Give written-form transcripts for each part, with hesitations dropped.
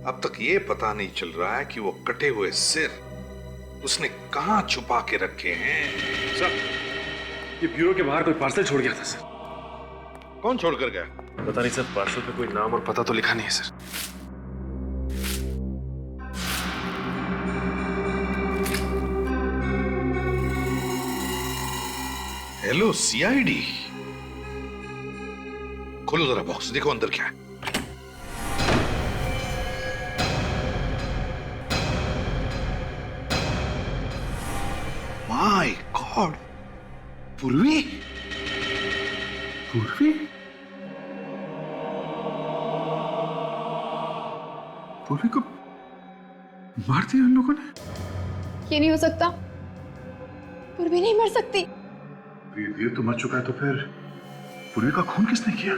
अब तक ये पता नहीं चल रहा है कि वो कटे हुए सिर उसने कहां छुपा के रखे हैं। सर, ये ब्यूरो के बाहर कोई पार्सल छोड़ गया था सर। कौन छोड़कर गया? पता नहीं सर, पार्सल पे कोई नाम और पता तो लिखा नहीं है सर। हेलो सीआईडी, खोलो जरा बॉक्स, देखो अंदर क्या है। माय गॉड, पूर्वी। पूर्वी? पूर्वी को मार दिया उन लोगों ने? ये नहीं हो सकता, पूर्वी नहीं मर सकती। वीर तो मर चुका है, तो फिर पूर्वी का खून किसने किया?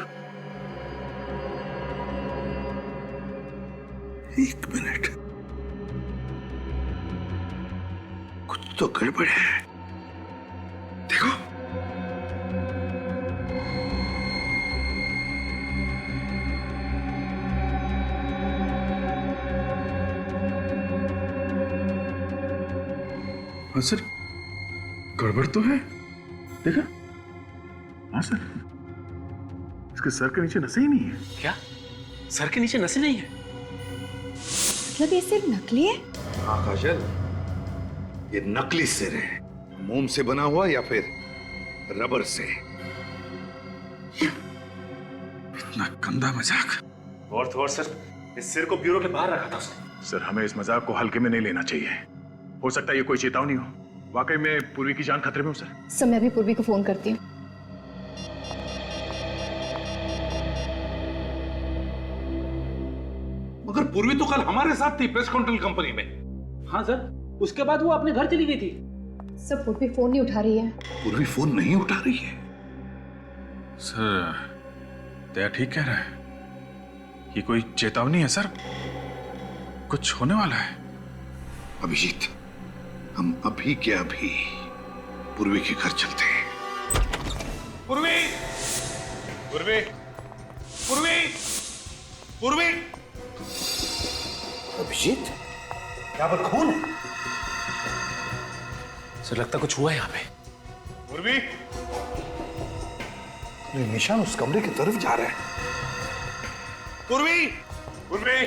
एक मिनट, कुछ तो गड़बड़ है। देखो, हाँ सर, गड़बड़ तो है। देखा? हाँ सर, इसके सर के नीचे नसें ही नहीं है। क्या सर के नीचे नसें नहीं है? मतलब ये सिर्फ नकली है? हाँ काजल, ये नकली सिर है। मोम से बना हुआ या फिर रबर से। इतना गंदा मजाक। और तो और सर, इस सिर को ब्यूरो के बाहर रखा था उसने। सर, हमें इस मजाक को हल्के में नहीं लेना चाहिए। हो सकता है ये कोई चेतावनी हो। वाकई में पूर्वी की जान खतरे में हो सर। सर, मैं भी पूर्वी को फोन करती हूँ। मगर पूर्वी तो कल हमारे साथ थी प्रेस कंट्रोल कंपनी में। हाँ सर, उसके बाद वो अपने घर चली गई थी। सर, पूर्वी फोन नहीं उठा रही है। पूर्वी फोन नहीं उठा रही है? सर, दया ठीक कह रहा है। ये कोई चेतावनी है सर, कुछ होने वाला है। अभिजीत, हम अभी के अभी पूर्वी के घर चलते हैं। पूर्वी, पूर्वी, पूर्वी, पूर्वी। अभिजीत, यहाँ पर खून है। सर, लगता कुछ हुआ है यहाँ पे। पूर्वी, ये निशान उस कमरे की तरफ जा रहा है। पूर्वी, पूर्वी।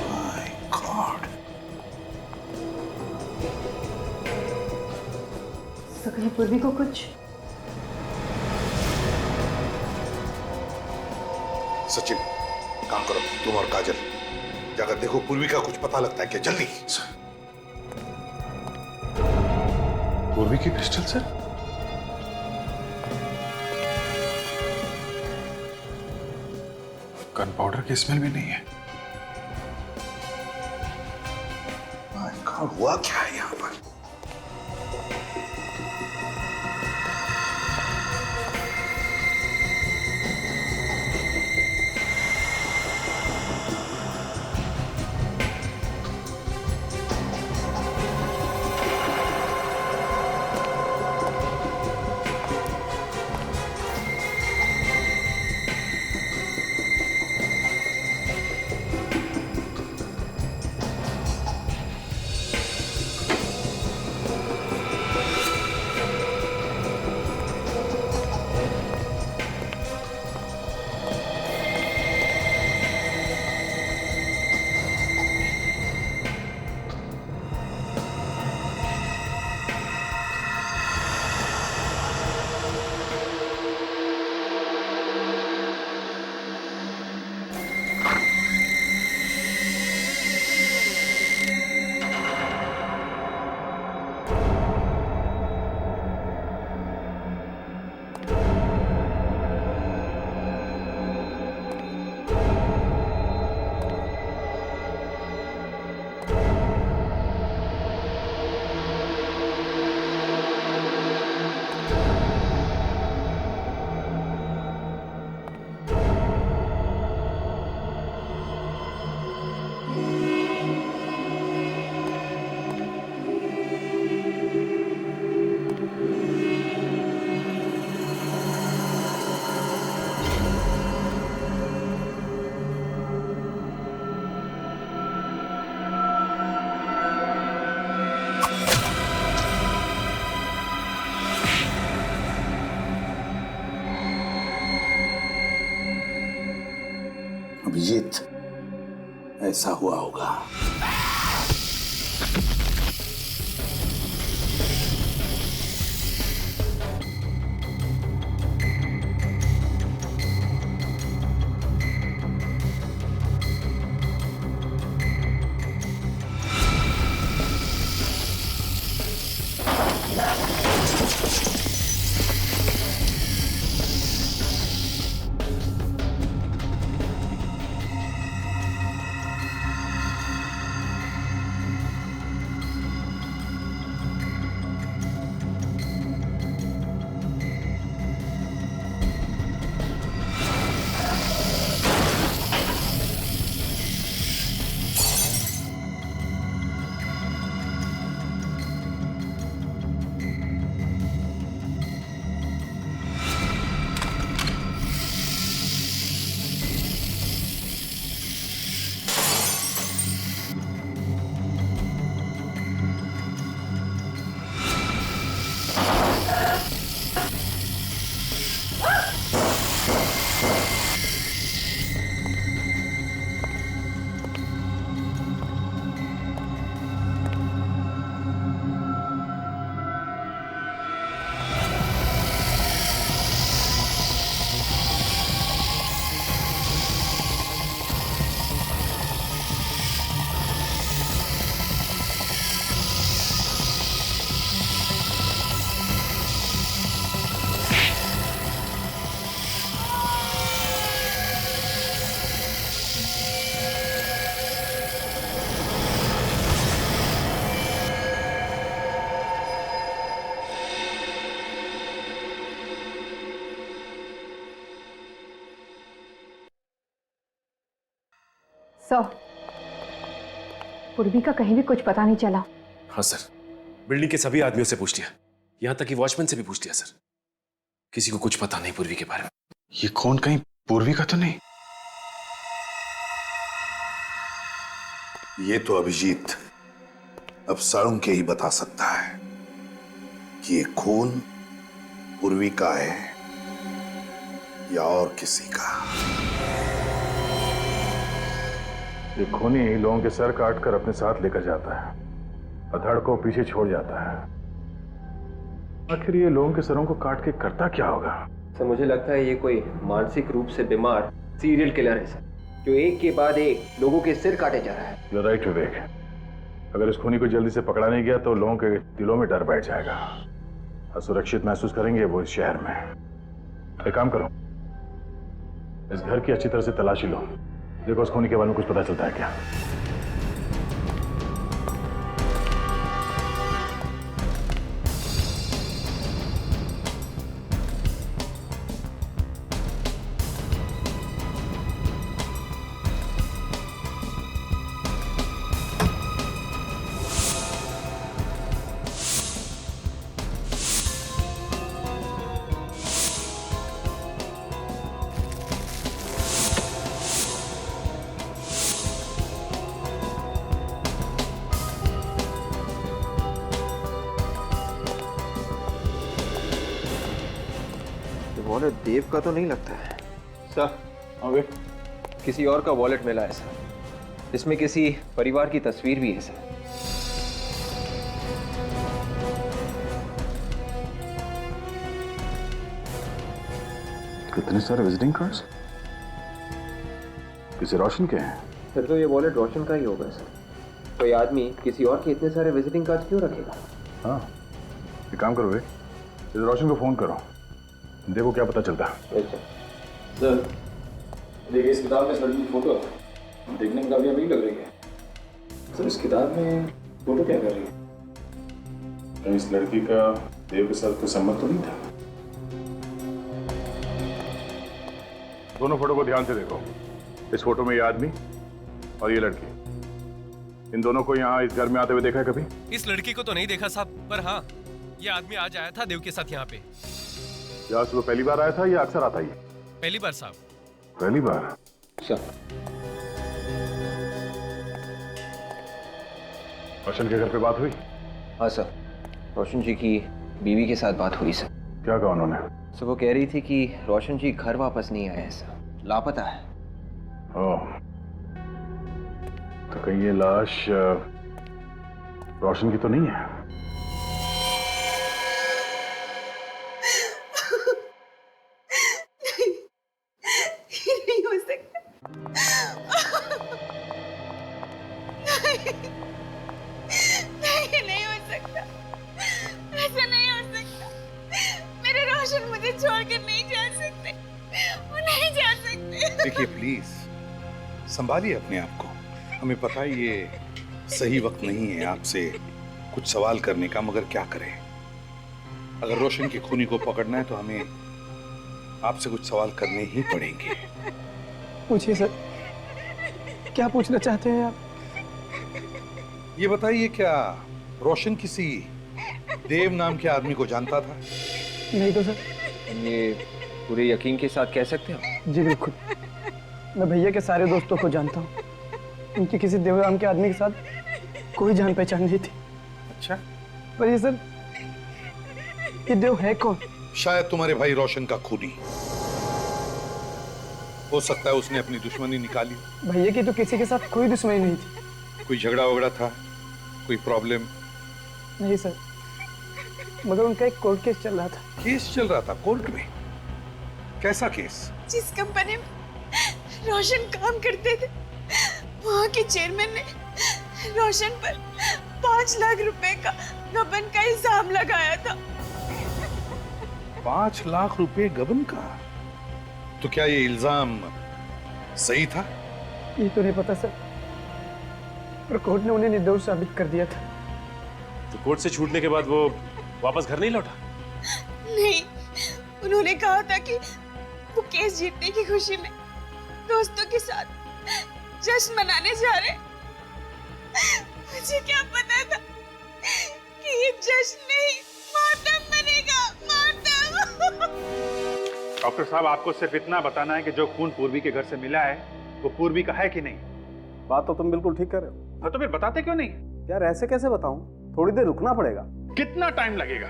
माय गॉड, तो कहीं पूर्वी को कुछ? सचिन, काम करो तुम और काजल, जाकर देखो पूर्वी का कुछ पता लगता है क्या। जल्दी। पूर्वी की पिस्टल सर? गन पाउडर की स्मेल भी नहीं है। माय गॉड, हुआ क्या है यहाँ पर? ऐसा हुआ होगा। सर, पूर्वी का कहीं भी कुछ पता नहीं चला। हाँ सर, बिल्डिंग के सभी आदमियों से पूछ लिया, यहां तक कि वॉचमैन से भी पूछ लिया सर। किसी को कुछ पता नहीं पूर्वी के बारे में। ये कौन, कहीं पूर्वी का तो नहीं? ये तो अभिजीत अब सारुंग के ही बता सकता है कि ये खून पूर्वी का है या और किसी का। ये खूनी लोगों के सर काट कर अपने साथ लेकर जाता है, अधड़ को पीछे छोड़ जाता है। आखिर ये लोगों के सरों को काट के करता क्या होगा? सर मुझे लगता है ये कोई मानसिक रूप से बीमार सीरियल किलर है सर, जो एक के बाद एक लोगों के सिर काटे जा रहा है। You're right, विवेक। अगर इस खूनी को जल्दी से पकड़ा नहीं गया तो लोगों के दिलों में डर बैठ जाएगा, असुरक्षित महसूस करेंगे वो इस शहर में। एक काम करो, इस घर की अच्छी तरह से तलाशी लो, देखो उस खूनी के बारे में कुछ पता चलता है क्या। वॉलेट देव का तो नहीं लगता है सर। ओके, किसी और का वॉलेट मिला है सर, इसमें किसी परिवार की तस्वीर भी है सर। कितने सारे विजिटिंग कार्ड्स? किसी रोशन के हैं? फिर तो ये वॉलेट रोशन का ही होगा सर। कोई आदमी किसी और के इतने सारे विजिटिंग कार्ड क्यों रखेगा? हाँ, एक काम करो, इस रोशन को फोन करो, देखो क्या पता चलता है। सर देखिए, इस किताब में इस लड़की की फोटो है, देखने में काफी अमीर लग रही है। सर इस किताब में फोटो क्या कर रही है? तो इस लड़की का देव के साथ कोई संबंध तो नहीं था? दोनों फोटो को ध्यान से देखो। इस फोटो में ये आदमी और ये लड़की, इन दोनों को यहाँ इस घर में आते हुए देखा है कभी? इस लड़की को तो नहीं देखा साहब, पर हाँ ये आदमी आज आया था देव के साथ यहाँ पे। या सुबह पहली बार आया था या अक्सर आता ही? पहली बार साहब। पहली बार। सर रोशन के घर पे बात हुई? हाँ सर, रोशन जी की बीवी के साथ बात हुई सर। क्या कहा उन्होंने? सर वो कह रही थी कि रोशन जी घर वापस नहीं आए हैं सर, लापता है। ओह, कहीं ये लाश रोशन की तो नहीं है? ये नहीं हो सकता। नहीं हो सकता, ऐसा नहीं हो सकता। मेरे रोशन मुझे छोड़कर नहीं जा सकते, वो नहीं जा सकते। देखिए प्लीज संभालिए अपने आप को। हमें पता है ये सही वक्त नहीं है आपसे कुछ सवाल करने का, मगर क्या करें। अगर रोशन की खूनी को पकड़ना है तो हमें आपसे कुछ सवाल करने ही पड़ेंगे। पूछिए सर, क्या पूछना चाहते हैं आप? ये बताइए, क्या रोशन किसी देव नाम के आदमी को जानता था? नहीं तो सर। ये पूरे यकीन के साथ कह सकते हो? जी बिल्कुल, मैं भैया के सारे दोस्तों को जानता हूँ। उनकी किसी देवराम के आदमी के साथ कोई जान पहचान नहीं थी। अच्छा, पर ये सर, ये देव है कौन? शायद तुम्हारे भाई रोशन का खूनी हो सकता है। उसने अपनी दुश्मनी निकाली। भैया की तो किसी के साथ कोई दुश्मनी नहीं थी। कोई झगड़ा वगड़ा था, कोई प्रॉब्लम? नहीं सर, मगर उनका एक कोर्ट केस चल रहा था। केस चल रहा था कोर्ट में? कैसा केस? जिस कंपनी में रोशन काम करते थे, वहाँ के चेयरमैन ने रोशन पर 5 लाख रुपए का गबन का इल्जाम लगाया था। 5 लाख रुपए गबन का? तो क्या ये इल्जाम सही था? ये तो नहीं पता सर, पर कोर्ट ने उन्हें निर्दोष साबित कर दिया था। तो कोर्ट से छूटने के बाद वो वापस घर नहीं लौटा? नहीं, उन्होंने कहा था कि वो केस जीतने की खुशी में दोस्तों के साथ जश्न मनाने जा रहे। मुझे क्या पता था कि ये जश्न नहीं मातम बनेगा, मातम। डॉक्टर साहब, आपको सिर्फ इतना बताना है कि जो खून पूर्वी के घर से मिला है वो पूर्वी का है कि नहीं। बात तो तुम बिल्कुल ठीक कर रहे हो। हाँ, तो फिर बताते क्यों नहीं? यार ऐसे कैसे बताऊं? थोड़ी देर रुकना पड़ेगा। कितना टाइम लगेगा?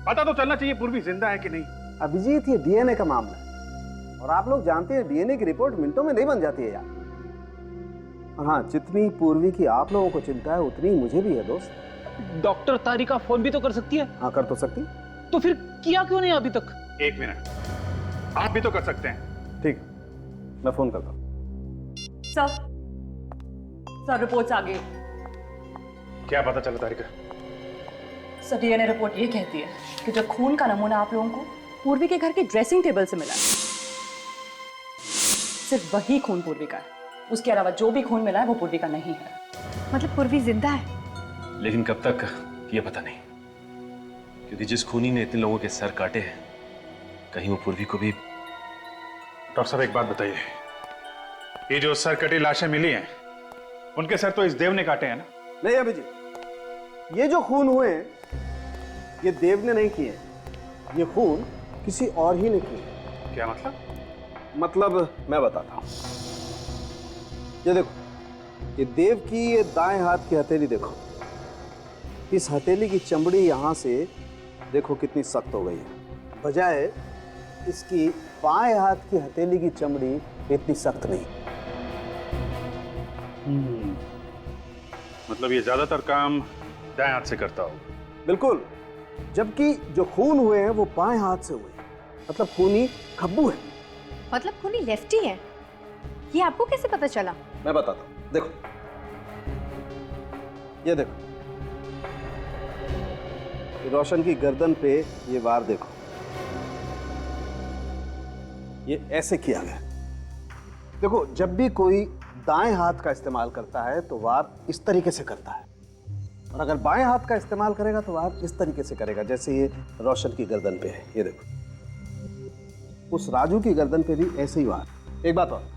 पता तो चलना चाहिए पूर्वी जिंदा है कि नहीं। अभिजीत, ये डीएनए का मामला है और आप लोग जानते हैं डीएनए की रिपोर्ट मिनटों में नहीं बन जाती है यार। और हाँ, जितनी पूर्वी की आप लोगों को चिंता है उतनी मुझे भी है दोस्त। डॉक्टर तारिका फोन भी तो कर सकती है। हाँ, कर तो सकती। तो फिर किया क्यों नहीं अभी तक? 1 मिनट, आप भी तो कर सकते हैं। ठीक, मैं फोन करता हूँ। सर रिपोर्ट्स आ गई। क्या पता चला तारिका? सर डीएनए रिपोर्ट ये कहती है कि जो खून का नमूना आप लोगों को पूर्वी के घर के ड्रेसिंग टेबल से मिला है, सिर्फ वही खून पूर्वी का है। उसके अलावा जो भी खून मिला है वो पूर्वी का नहीं है। मतलब पूर्वी जिंदा है? लेकिन कब तक ये पता नहीं, क्योंकि जिस खूनी ने इतने लोगों के सर काटे हैं, कहीं वो पूर्वी को भी। डॉक्टर साहब, एक बात बताइए, ये जो सर कटी लाशें मिली हैं उनके सर तो इस देव ने काटे हैं ना? नहीं अभिजीत, ये जो खून हुए हैं ये देव ने नहीं किए, ये खून किसी और ही ने किए। क्या मतलब? मतलब मैं बताता हूं। ये देखो, ये देव की ये दाएं हाथ की हथेली देखो। इस हथेली की चमड़ी यहां से देखो कितनी सख्त हो गई है, बजाय इसकी बाएं हाथ की हथेली की चमड़ी इतनी सख्त नहीं। मतलब ये ज्यादातर काम दाएं हाथ से करता होगा। बिल्कुल, जबकि जो खून हुए हैं वो बाएं हाथ से हुए हैं। मतलब खूनी खब्बू है। मतलब खूनी लेफ्टी है? ये आपको कैसे पता चला? मैं बताता हूं, देखो ये देखो, रोशन की गर्दन पे ये वार देखो, ये ऐसे किया गया। देखो, जब भी कोई दाएं हाथ का इस्तेमाल करता है तो वार इस तरीके से करता है, और अगर बाएं हाथ का इस्तेमाल करेगा तो वार इस तरीके से करेगा, जैसे ये रोशन की गर्दन पे है। ये देखो, उस राजू की गर्दन पे भी ऐसे ही वार। एक बात और,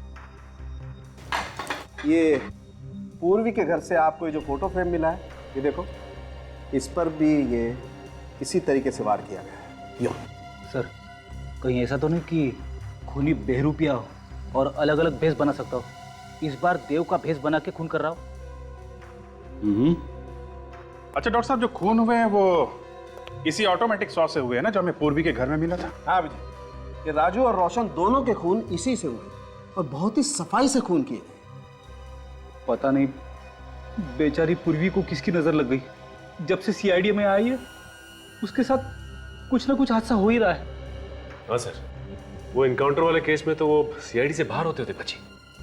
ये पूर्वी के घर से आपको ये जो फोटो फ्रेम मिला है, ये देखो, इस पर भी ये इसी तरीके से वार किया गया है। यो सर, कहीं ऐसा तो नहीं कि खूनी बेहरूपिया हो और अलग अलग भेष बना सकता हो? इस बार देव का भेष बना के खून कर रहा हो। अच्छा डॉक्टर साहब, जो खून हुए हैं वो इसी ऑटोमेटिक सॉस से हुए हैं ना, जो हमें पूर्वी के घर में मिला था? हाँ विजय, ये राजू और रोशन दोनों के खून इसी से हुए और बहुत ही सफाई से खून किए गए। पता नहीं बेचारी पूर्वी को किसकी नजर लग गई? जब से सीआईडी में आई है उसके साथ कुछ ना कुछ हादसा हो ही रहा है। हाँ सर, वो इनकाउंटर वाले केस में तो वो सीआईडी से बाहर होते होते बची,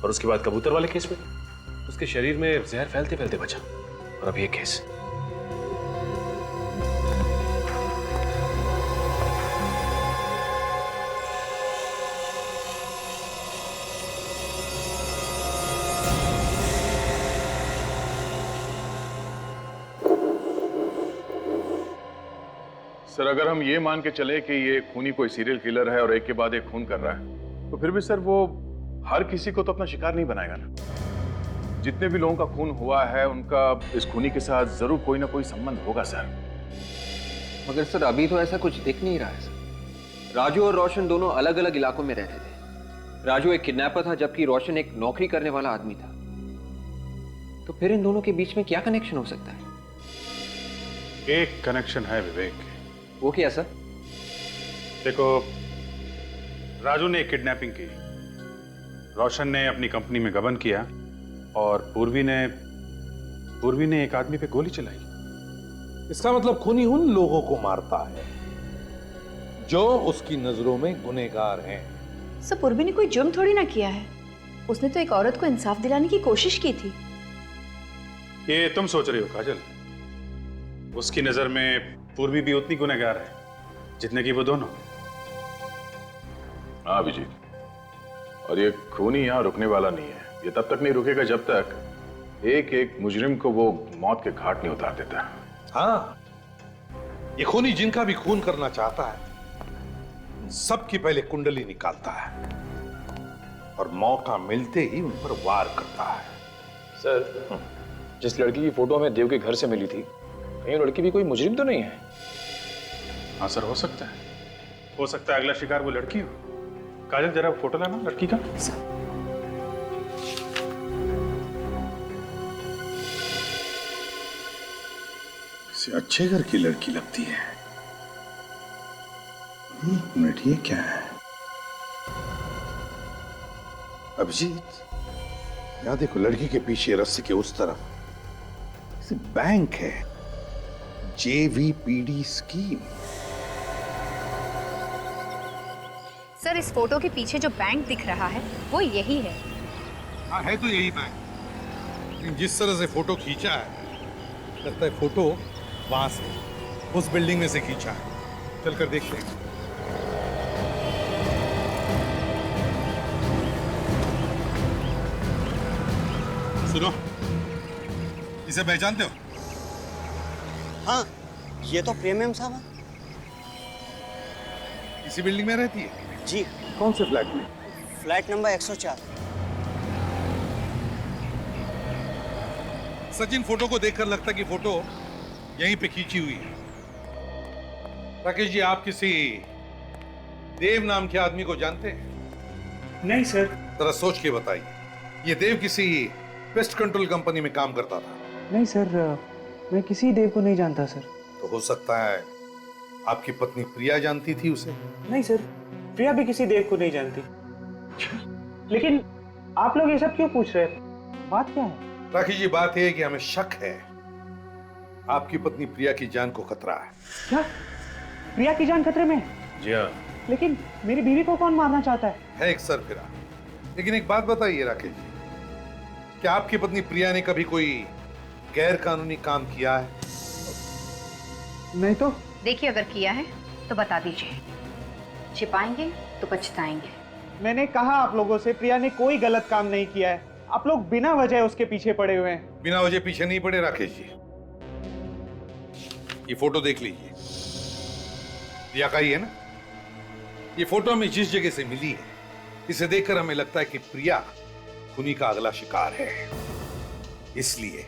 और उसके बाद कबूतर वाले केस में उसके शरीर में जहर फैलते फैलते बचा, और अब ये केस। सर अगर हम ये मान के चले कि ये खूनी कोई सीरियल किलर है और एक के बाद एक खून कर रहा है, तो फिर भी सर वो हर किसी को तो अपना शिकार नहीं बनाएगा ना। जितने भी लोगों का खून हुआ है उनका इस खूनी के साथ जरूर कोई ना कोई संबंध होगा सर। मगर सर अभी तो ऐसा कुछ दिख नहीं रहा है सर। राजू और रोशन दोनों अलग अलग इलाकों में रहते थे। राजू एक किडनैपर था जबकि रोशन एक नौकरी करने वाला आदमी था। तो फिर इन दोनों के बीच में क्या कनेक्शन हो सकता है? एक कनेक्शन है विवेक। वो क्या सर? देखो, राजू ने किडनैपिंग की, रोशन ने अपनी कंपनी में गबन किया, और पूर्वी ने एक आदमी पे गोली चलाई। इसका मतलब खूनी उन लोगों को मारता है जो उसकी नजरों में गुनहगार हैं। सब पूर्वी ने कोई जुर्म थोड़ी ना किया है। उसने तो एक औरत को इंसाफ दिलाने की कोशिश की थी। ये तुम सोच रही हो काजल। उसकी नजर में पूर्वी भी उतनी गुनहगार है जितने की वो दोनों। हाँ अभिजीत, और ये खूनी यहाँ रुकने वाला नहीं है। ये तब तक नहीं रुकेगा जब तक एक एक मुजरिम को वो मौत के घाट नहीं उतार देता। हाँ, ये खूनी जिनका भी खून करना चाहता है सबकी पहले कुंडली निकालता है और मौका मिलते ही उन पर वार करता है। सर, जिस लड़की की फोटो हमें देव के घर से मिली थी, कहीं लड़की भी कोई मुजरिम तो नहीं है? हाँ सर, हो सकता है। हो सकता है अगला शिकार वो लड़की हो। काजल जरा फोटो लाना लड़की का। किसी अच्छे घर की लड़की लगती है। एक मिनट, ये क्या है? अभिजीत, यहां देखो, लड़की के पीछे रस्सी के उस तरफ बैंक है। JVPD scheme. सर, इस फोटो के पीछे जो बैंक दिख रहा है वो यही है। हाँ, है तो यही बैंक, लेकिन जिस तरह से फोटो खींचा है लगता है फोटो वहां से, उस बिल्डिंग में से खींचा है। चलकर देखते हैं। सुनो, इसे पहचानते हो? हाँ, ये तो प्रेमियम साहब है। इसी बिल्डिंग में रहती है? जी। कौन से फ्लैट में? Flat number 104। सचिन, फोटो को देखकर लगता है कि फोटो यहीं पे खींची हुई है। राकेश जी, आप किसी देव नाम के आदमी को जानते हैं? नहीं सर। जरा सोच के बताइए। ये देव किसी पेस्ट कंट्रोल कंपनी में काम करता था? नहीं सर, मैं किसी देव को नहीं जानता सर। तो हो सकता है आपकी पत्नी प्रिया जानती थी उसे? नहीं सर, प्रिया भी किसी देव को नहीं जानती। लेकिन आप लोग ये सब क्यों पूछ रहे हैं? बात क्या है? राकेश जी, बात यह है कि हमें शक है आपकी पत्नी प्रिया की जान को खतरा है। क्या? प्रिया की जान खतरे में? जी हाँ। लेकिन मेरी बीवी को कौन मारना चाहता है? एक सरफिरा। लेकिन एक बात बताइए राकेश जी, क्या आपकी पत्नी प्रिया ने कभी कोई गैर कानूनी काम किया है? नहीं तो। देखिए, अगर किया है तो बता दीजिए, छिपाएंगे तो पछताएंगे। मैंने कहा आप लोगों से, प्रिया ने कोई गलत काम नहीं किया है। आप लोग बिना वजह उसके पीछे पड़े हुए हैं। बिना वजह पीछे नहीं पड़े राकेश जी। ये फोटो देख लीजिए, प्रिया का ही है ना? ये फोटो हमें जिस जगह से मिली है, इसे देखकर हमें लगता है कि प्रिया खूनी का अगला शिकार है। इसलिए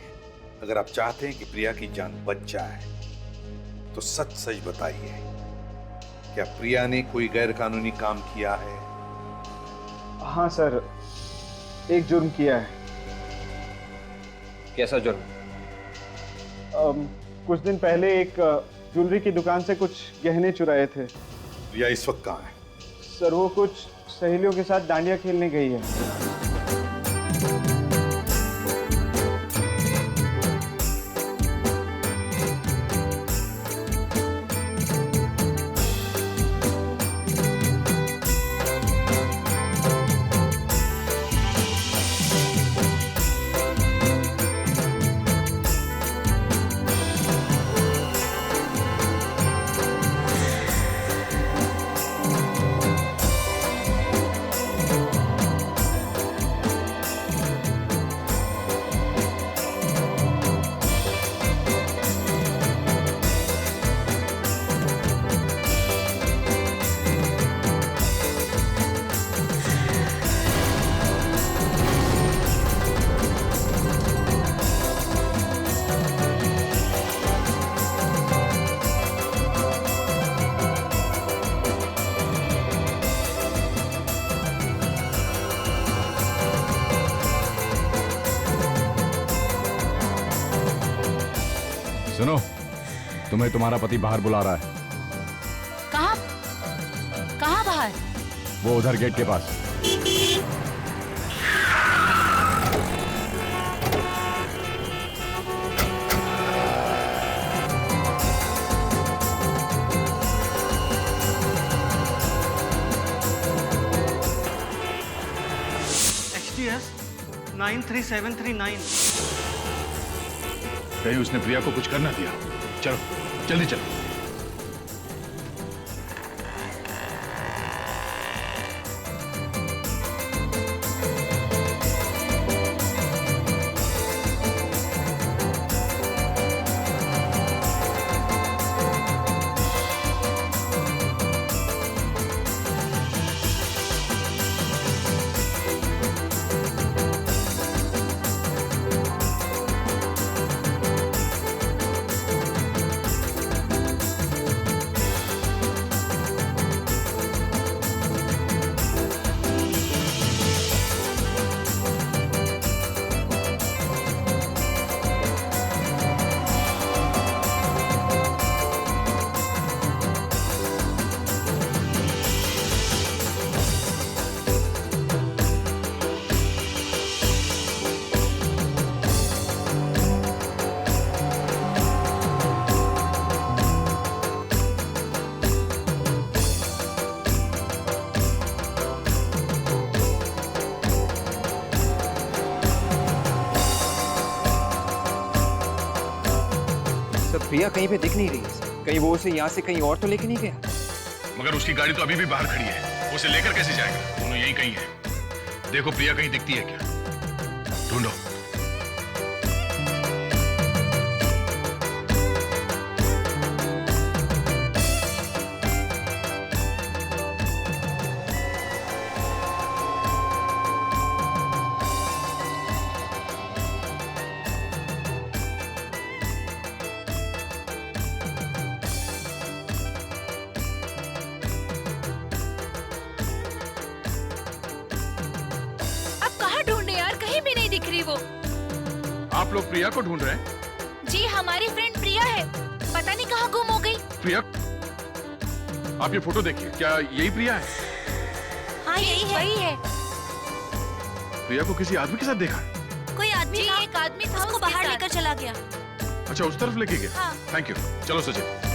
अगर आप चाहते हैं कि प्रिया की जान बच जाए तो सच सच बताइए, क्या प्रिया ने कोई गैर कानूनी काम किया है? हाँ सर, एक जुर्म किया है। कैसा जुर्म? कुछ दिन पहले एक ज्वेलरी की दुकान से कुछ गहने चुराए थे। प्रिया इस वक्त कहाँ है? सर, वो कुछ सहेलियों के साथ डांडिया खेलने गई है। सुनो, तुम्हें तुम्हारा पति बाहर बुला रहा है। कहाँ कहाँ बाहर? वो उधर गेट के पास। HTS 93739। कहीं उसने प्रिया को कुछ करना दिया। चलो जल्दी चलो। प्रिया कहीं पे दिख नहीं रही है। कहीं वो उसे यहाँ से कहीं और तो लेके नहीं गया? मगर उसकी गाड़ी तो अभी भी बाहर खड़ी है, उसे लेकर कैसे जाएगा? दोनों यहीं कहीं है। देखो प्रिया कहीं दिखती है क्या, ढूंढो। आप लोग प्रिया को ढूंढ रहे हैं? जी, हमारी फ्रेंड प्रिया है, पता नहीं कहाँ गुम हो गई। प्रिया, आप ये फोटो देखिए, क्या यही प्रिया है? हाँ यही है। वही है। प्रिया को किसी आदमी के साथ देखा है? कोई आदमी था, एक आदमी था, उसको बाहर लेकर चला गया। अच्छा, उस तरफ लेके गया। हाँ। Thank you. चलो सचिन।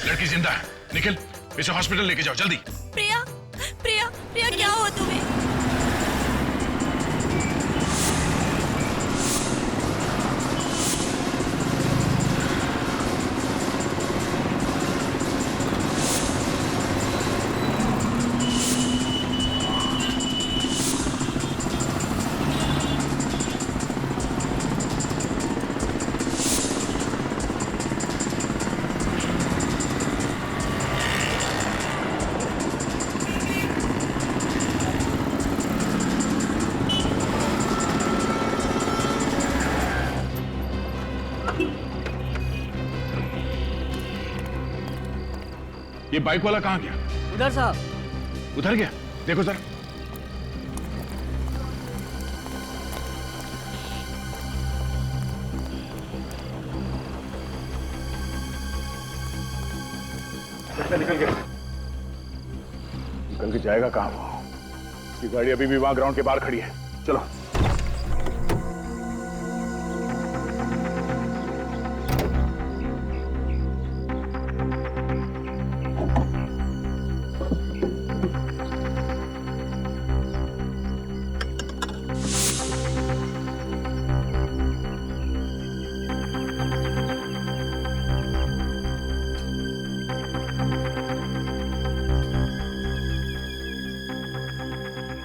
लड़की जिंदा है, निखिल इसे हॉस्पिटल लेके जाओ जल्दी। प्रिया, प्रिया, प्रिया क्या हुआ तुम्हें? ये बाइक वाला कहाँ गया? उधर साहब। उधर गया? देखो सर। निकल गया। निकल के जाएगा कहाँ वो? उसकी गाड़ी अभी भी वहां ग्राउंड के बाहर खड़ी है। चलो।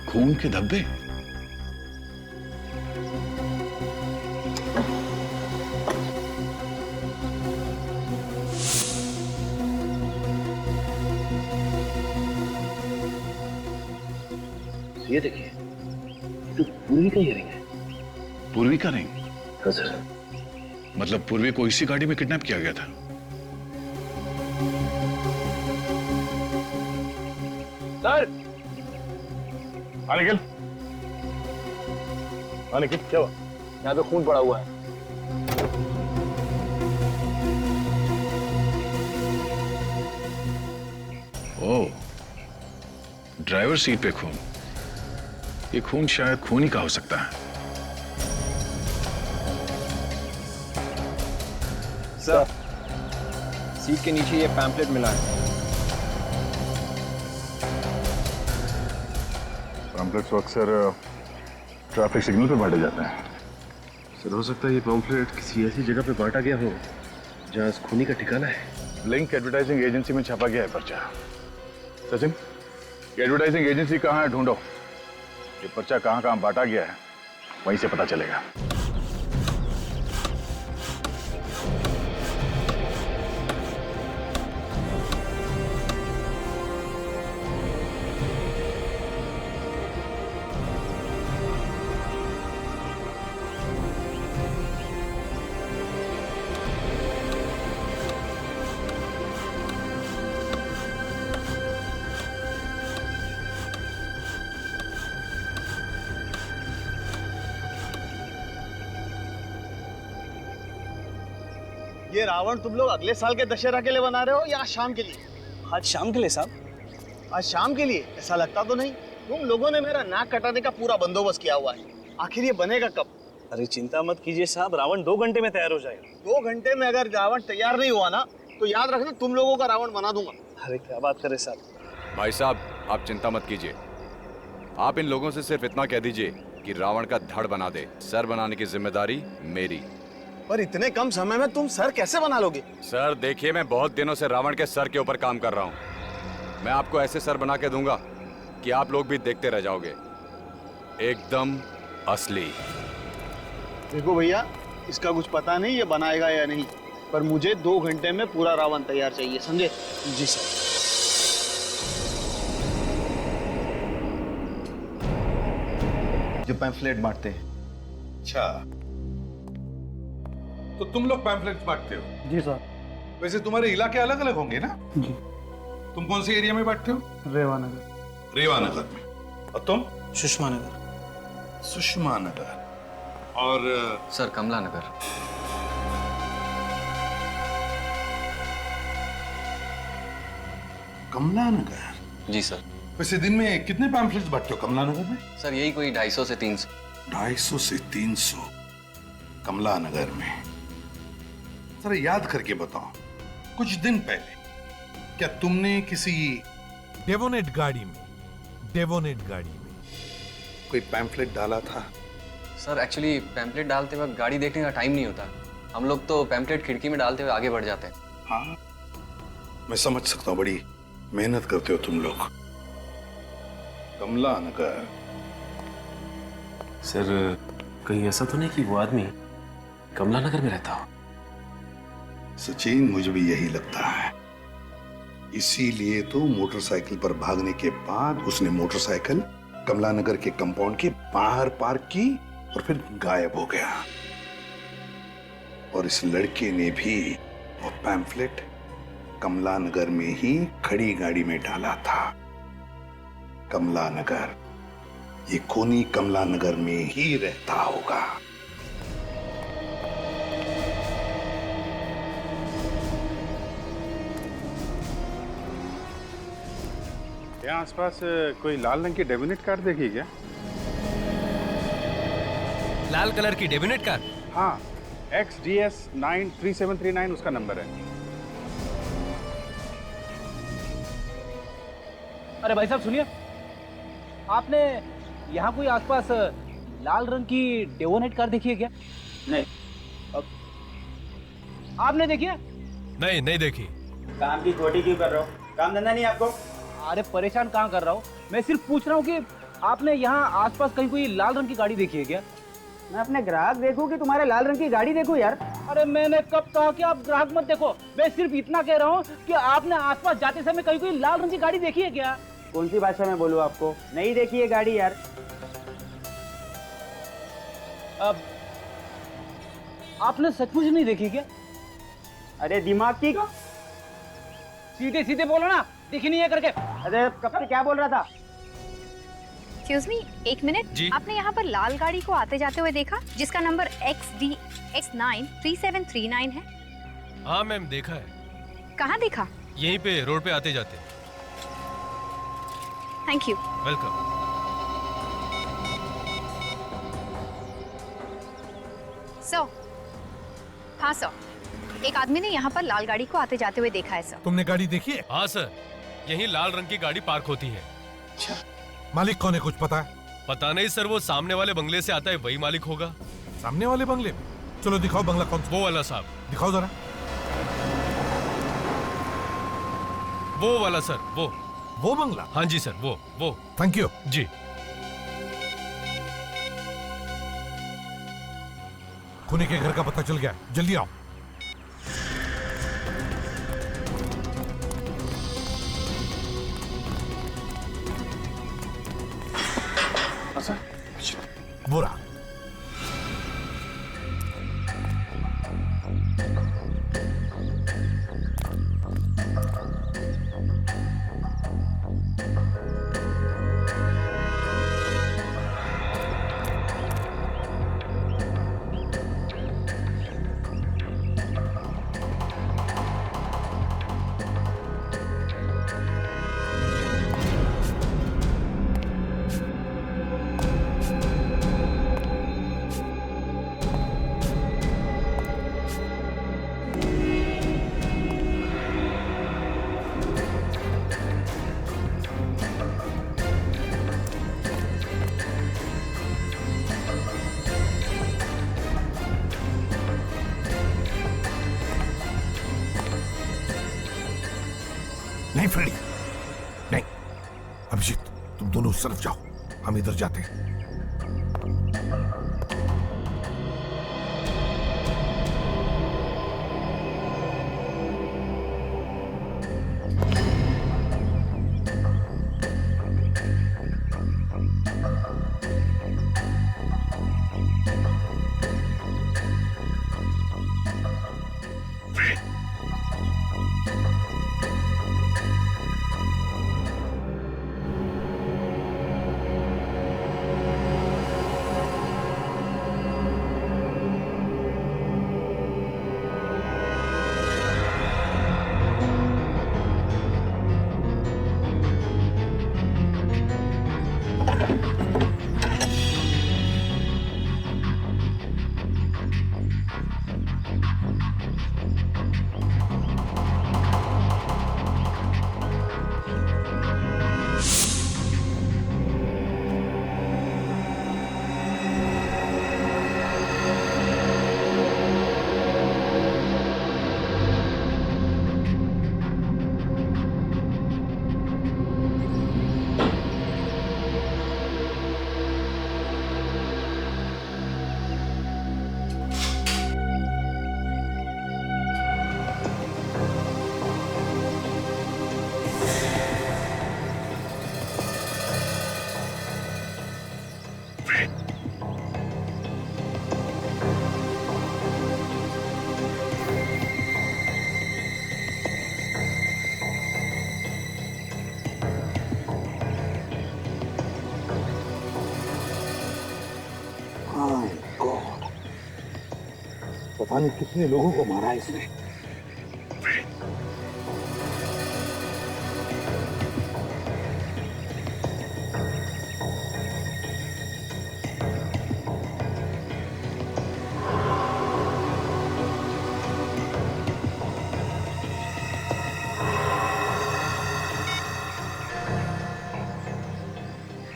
खून के धब्बे। ये देखिए, तो पूर्वी का रिंग है। पूर्वी का रिंग? हाँ सर। मतलब पूर्वी को इसी गाड़ी में किडनैप किया गया था? सर। निखिल, निखिल क्या हुआ? यहाँ पे खून पड़ा हुआ है। ओह, ड्राइवर सीट पे खून। ये खून शायद खून ही का हो सकता है। सर, सीट के नीचे ये पैम्पलेट मिला है। पैम्पलेट्स अक्सर ट्रैफिक सिग्नल पे बांटे जाते हैं। सर, हो सकता है ये पैम्पलेट किसी ऐसी जगह पे बांटा गया हो जहां इस खूनी का ठिकाना है। लिंक एडवर्टाइजिंग एजेंसी में छापा गया है पर्चा। सचिन, ये एडवर्टाइजिंग एजेंसी कहाँ है, ढूंढो। ये पर्चा कहाँ कहाँ बांटा गया है, वहीं से पता चलेगा। ये रावण तुम लोग अगले साल के दशहरा के लिए बना रहे हो या आज शाम के लिए? आज शाम के लिए साहब। आज शाम के लिए? ऐसा लगता तो नहीं। तुम लोगों ने मेरा नाक कटाने का पूरा बंदोबस्त किया हुआ है। आखिर ये बनेगा कब? अरे चिंता मत कीजिए साहब, रावण 2 घंटे में तैयार हो जाएगा। 2 घंटे में अगर रावण तैयार नहीं हुआ ना तो याद रखना तुम लोगों का रावण बना दूंगा। अरे क्या बात करे साहब। भाई साहब, आप चिंता मत कीजिए। आप इन लोगों से सिर्फ इतना कह दीजिए कि रावण का धड़ बना दे। सर बनाने की जिम्मेदारी मेरी। पर इतने कम समय में तुम सर कैसे बना लोगे? सर देखिए, मैं बहुत दिनों से रावण के सर के ऊपर काम कर रहा हूँ। मैं आपको ऐसे सर बना के दूंगा कि आप लोग भी देखते रह जाओगे, एकदम असली। देखो भैया, इसका कुछ पता नहीं ये बनाएगा या नहीं, पर मुझे 2 घंटे में पूरा रावण तैयार चाहिए, समझे? जी सर। जो पैम्फलेट बांटते हैं। अच्छा, तो तुम लोग पैम्फलेट बांटते हो? जी सर। वैसे तुम्हारे इलाके अलग अलग होंगे ना? जी। तुम कौन से एरिया में बांटते हो? रेवानगर। रेवानगर में। और तुम? सुषमा नगर। सुषमा नगर। और सर कमला नगर। कमला नगर? जी सर। वैसे दिन में कितने पैम्फलेट्स बांटते हो कमला नगर में? सर यही कोई 250 से 300। 250 से 300 कमला नगर में। जरा याद करके बताओ, कुछ दिन पहले क्या तुमने किसी डेवोनेट गाड़ी में कोई पैम्फलेट डाला था? सर एक्चुअली पैम्पलेट डालते वक्त गाड़ी देखने का टाइम नहीं होता। हम लोग तो पैम्पलेट खिड़की में डालते हुए आगे बढ़ जाते हैं। हाँ, मैं समझ सकता हूँ, बड़ी मेहनत करते हो तुम लोग। कमला नगर। सर कहीं ऐसा तो नहीं कि वो आदमी कमला नगर में रहता हो? सचिन, मुझे भी यही लगता है। इसीलिए तो मोटरसाइकिल पर भागने के बाद उसने मोटरसाइकिल कमला नगर के कंपाउंड के बाहर पार्क की और फिर गायब हो गया। और इस लड़के ने भी वो पैम्फलेट कमला नगर में ही खड़ी गाड़ी में डाला था। कमला नगर, ये खूनी कमला नगर में ही रहता होगा। यहाँ आसपास कोई लाल रंग की डेबिनेट कार देखी क्या? लाल कलर की डेबिनेट कार? हाँ, XDS 93739 उसका नंबर है। अरे भाई साहब सुनिए, आपने यहाँ कोई आसपास लाल रंग की डेवोनेट कार देखी है क्या? नहीं। आपने देखी है? नहीं देखी। काम की खोटी क्यों कर रहे हो? काम धंधा नहीं आपको? अरे परेशान कहाँ कर रहा हूँ, मैं सिर्फ पूछ रहा हूँ कि आपने यहाँ आसपास कहीं कोई लाल रंग की गाड़ी देखी है क्या? मैं अपने ग्राहक देखूं कि तुम्हारे लाल रंग की गाड़ी देखूं यार? अरे मैंने कब कहा कि आप ग्राहक मत देखो, मैं सिर्फ इतना कह रहा हूँ कि आपने आसपास जाते समय कहीं कोई लाल रंग की गाड़ी देखी है क्या? कौन सी भाषा में बोलूं आपको? नहीं देखी ये गाड़ी यार। अब आपने सचमुच नहीं देखी क्या? अरे दिमाग की सीधे सीधे बोलो ना, देखी नहीं है करके। अरे कब से क्या बोल रहा था? एक्सक्यूज मी, एक मिनट। आपने यहाँ पर लाल गाड़ी को आते जाते हुए देखा जिसका नंबर XDX93739 है? हाँ मैम, देखा है। कहाँ देखा? यहीं पे रोड पे आते जाते। Thank you. वेलकम। सर, हाँ सर, एक आदमी ने यहाँ पर लाल गाड़ी को आते जाते हुए देखा है सर। तुमने गाड़ी देखी है? हाँ सर, यहीं लाल रंग की गाड़ी पार्क होती है। अच्छा, मालिक कौन है कुछ पता है? पता नहीं सर, वो सामने वाले बंगले से आता है, वही मालिक होगा। सामने वाले बंगले में? चलो दिखाओ बंगला कौन सा। वो वाला साहब। दिखाओ जरा। वो वाला सर, वो बंगला? हाँ जी सर, वो। थैंक यू जी। खूनी के घर का पता चल गया, जल्दी आओ। बुरा नहीं फ्रेडी, नहीं। अभिजीत, तुम दोनों उस तरफ जाओ, हम इधर जाते हैं। पता नहीं कितने लोगों को मारा है इसने।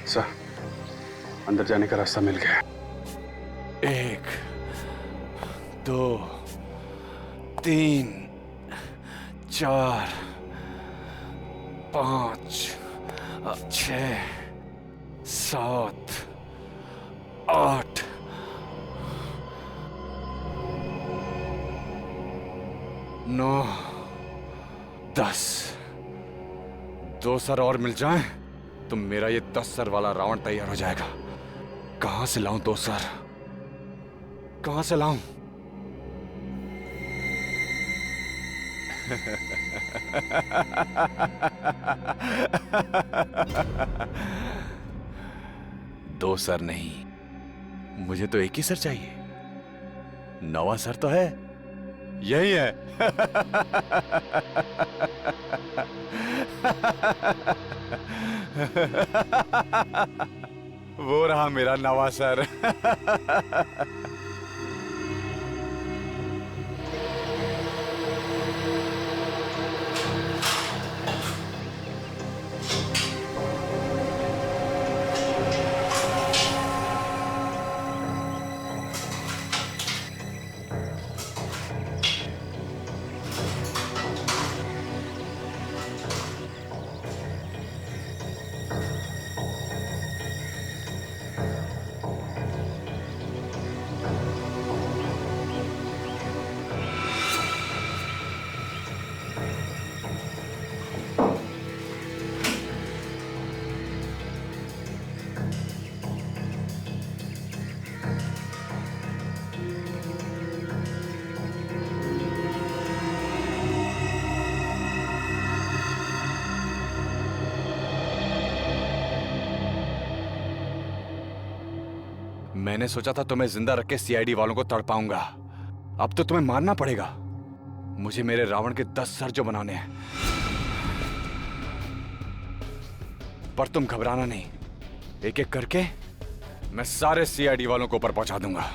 सर, अंदर जाने का रास्ता मिल गया। 1 2 3 4 5 6 7 8 9 10। 2 सर और मिल जाएं तो मेरा ये 10 सर वाला रावण तैयार हो जाएगा। कहां से लाऊं 2 सर? कहां से लाऊं? दो सर नहीं, मुझे तो एक ही सर चाहिए। 9वां सर तो है, यही है। वो रहा मेरा 9वां सर। मैंने सोचा था तुम्हें जिंदा रख के सीआईडी वालों को तड़पाऊंगा। अब तो तुम्हें मारना पड़ेगा। मुझे मेरे रावण के 10 सर जो बनाने हैं। पर तुम घबराना नहीं, एक एक करके मैं सारे सीआईडी वालों को ऊपर पहुंचा दूंगा।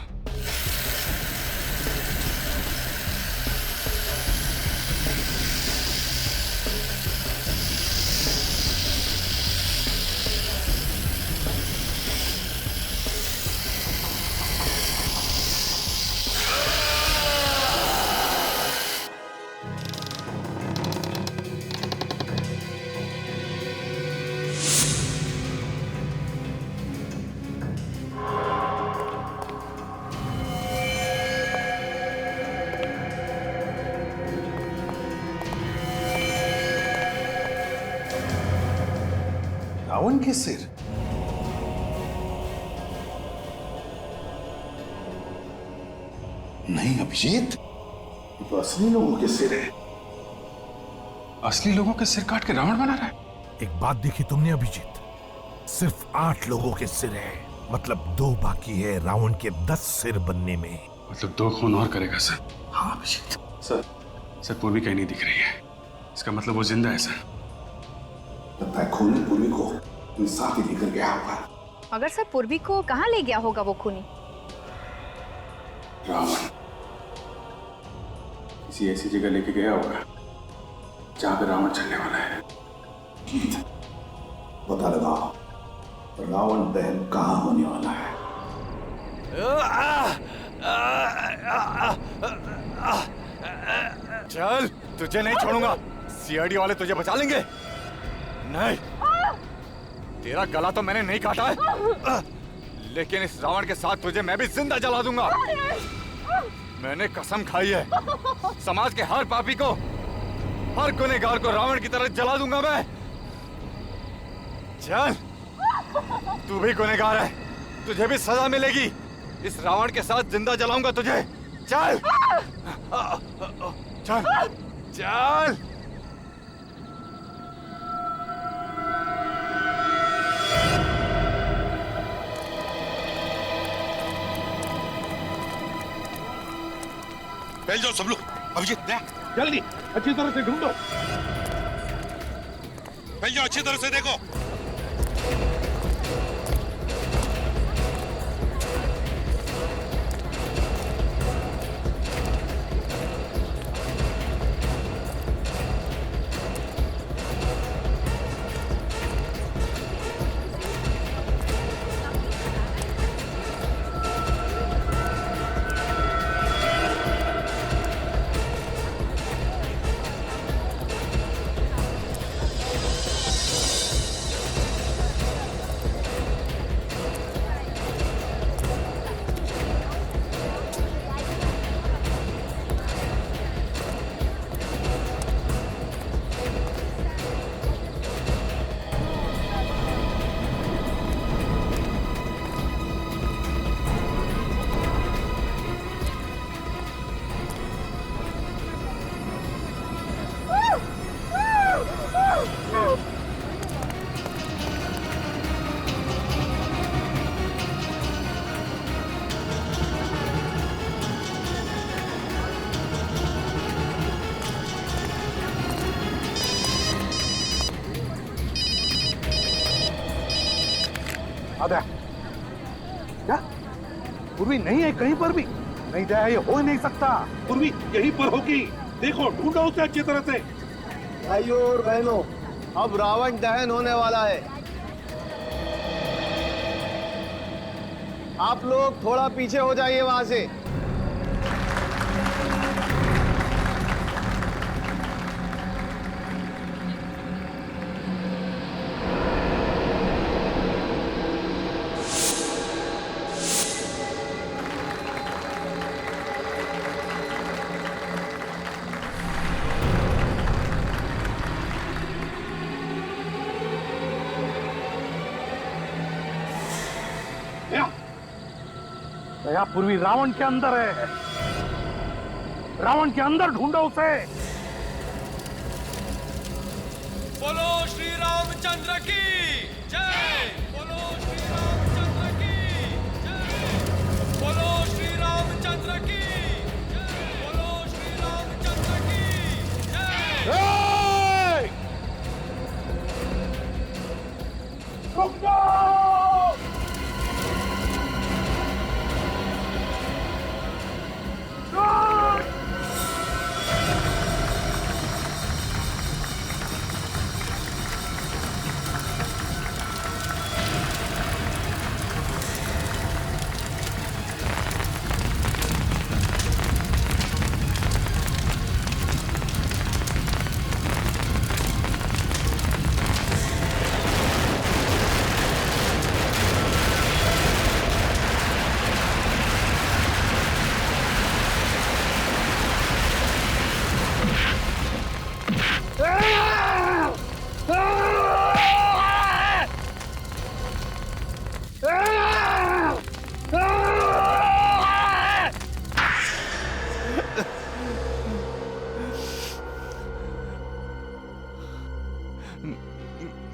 रावण के सिर? नहीं अभिजीत, ये तो असली लोगों के सिर है। असली लोगों के सिर काट के रावण बना रहा है? एक बात देखी तुमने अभिजीत, सिर्फ 8 लोगों के सिर है, मतलब 2 बाकी है रावण के 10 सिर बनने में। मतलब 2 खून और करेगा सर? हाँ अभिजीत। सर पूर्वी कहीं नहीं दिख रही है, इसका मतलब वो जिंदा है सर। लगता है खूनी पूर्वी को अपने साथ ही लेकर गया होगा। मगर सर पूर्वी को कहाँ ले गया होगा वो खूनी? रावण किसी ऐसी जगह लेके गया होगा जहां पे रावण चलने वाला है। पता लगाओ रावण दहन कहाँ होने वाला है। चल, तुझे नहीं छोड़ूंगा। सीआईडी वाले तुझे बचा लेंगे। नहीं, तेरा गला तो मैंने नहीं काटा है, लेकिन इस रावण के साथ तुझे मैं भी जिंदा जला दूंगा। मैंने कसम खाई है, समाज के हर पापी को, हर गुनहगार को रावण की तरह जला दूंगा मैं। चल, तू भी गुनहगार है, तुझे भी सजा मिलेगी। इस रावण के साथ जिंदा जलाऊंगा तुझे। चल चल चल। फैल जाओ सब लोग। अभिजीत जल्दी अच्छी तरह से ढूंढो। फैल जाओ, अच्छी तरह से देखो। आधा क्या पूर्वी नहीं है कहीं पर भी? नहीं दया, ये हो ही नहीं सकता। पूर्वी यहीं पर होगी, देखो ढूंढो उसे अच्छी तरह से। भाइयों और बहनों, अब रावण दहन होने वाला है। आप लोग थोड़ा पीछे हो जाइए वहां से। दया, पूर्वी रावण के अंदर है, रावण के अंदर ढूंढो उसे। बोलो श्री रामचंद्र की जय। बोलो श्री रामचंद्र की जय। बोलो श्री रामचंद्र की जय। बोलो श्री रामचंद्र की जय। रुक जाओ!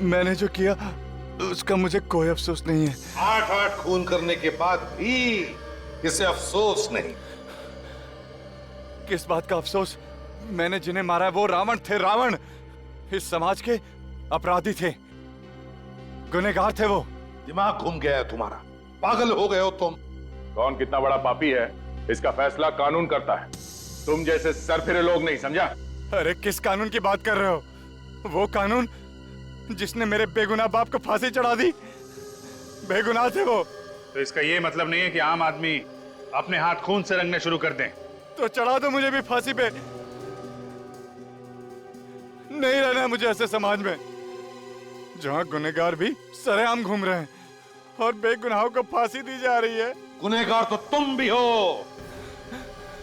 मैंने जो किया उसका मुझे कोई अफसोस नहीं है। 8-8 खून करने के बाद भी इसे अफसोस नहीं। किस बात का अफसोस? मैंने जिन्हें मारा है वो रावण थे, रावण। इस समाज के अपराधी थे, गुनहगार थे वो। दिमाग घूम गया है तुम्हारा, पागल हो गए हो तुम। कौन कितना बड़ा पापी है इसका फैसला कानून करता है, तुम जैसे सरफिरे लोग नहीं, समझा? अरे किस कानून की बात कर रहे हो? वो कानून जिसने मेरे बेगुनाह बाप को फांसी चढ़ा दी, बेगुनाह थे वो। तो इसका ये मतलब नहीं है कि आम आदमी अपने हाथ खून से रंगने शुरू कर दें। तो चढ़ा दो मुझे भी फांसी पे। नहीं रहना है मुझे ऐसे समाज में जहां गुनहगार भी सरेआम घूम रहे हैं और बेगुनाहों को फांसी दी जा रही है। गुनहगार तो तुम भी हो।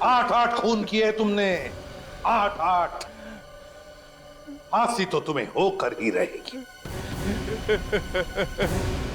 8-8 खून किए तुमने, 8-8। फांसी तो तुम्हें होकर ही रहेगी।